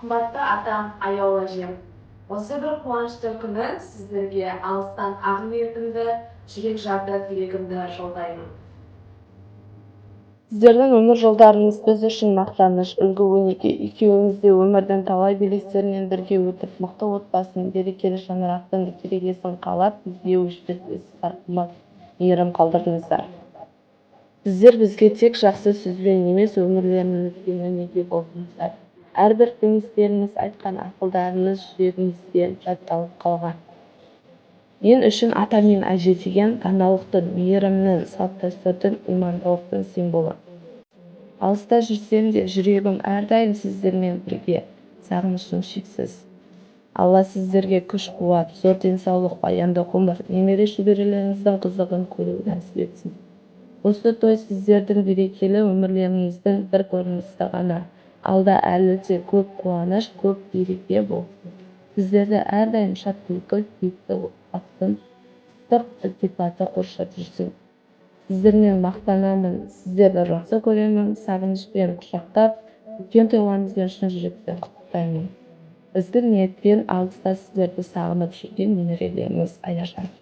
Қымбатты атам, аяулы әжем, осы бір қуанышты күні сіздерге алыстан ақ ниетімді, жүрек жарды тілегімді жолдаймын. Сіздердің өмір жолдарыңыз біз үшін мақтаныш, үлгі-өнеге. Екеуіңіз де өмірдің талай белестерінен бірге өтіп, мықты отбасын, берекелі шаңырақтың керегесін қалап, бізге өшпес қымбат мейірім қалдырдыңыздар. Сіздер бізге тек жақсы сөзбен емес, өмірлеріңізге өнеге болдыңыздар. Әрбір кеңестеріңіз, айтқан ақылдарыңыз жүрегімізде жатталып қалған. Мен үшін ата мен әже деген даналықтың, мейірімнің, салт-дәстүрдің, имандылықтың символы. Алыста жүрсем де жүрегім әрдайым сіздермен бірге, сағынышым шексіз. Алла сіздерге күш-қуат, зор денсаулық, баянды ғұмыр, немере шөберелеріңіздің қызығын көруді нәсіп етсін. Осы той сіздердің берекелі өмірлеріңіздің бір көрінісі ғана. Алда әлі де көп қуаныш, көп береке болсын. Сіздерді әрдайым шат күлкі, сүйікті отбасының сырт ілтипаты қоршап жүрсін. Сіздермен мақтанамын, сіздерді жақсы көремін, сағынышпен құшақтап, үлкен тойларыңызбен шын жүректен құттықтаймын. Ізгі ниетпен алыста сіздерді сағынып жүрген немерелеріңіз Аяжан.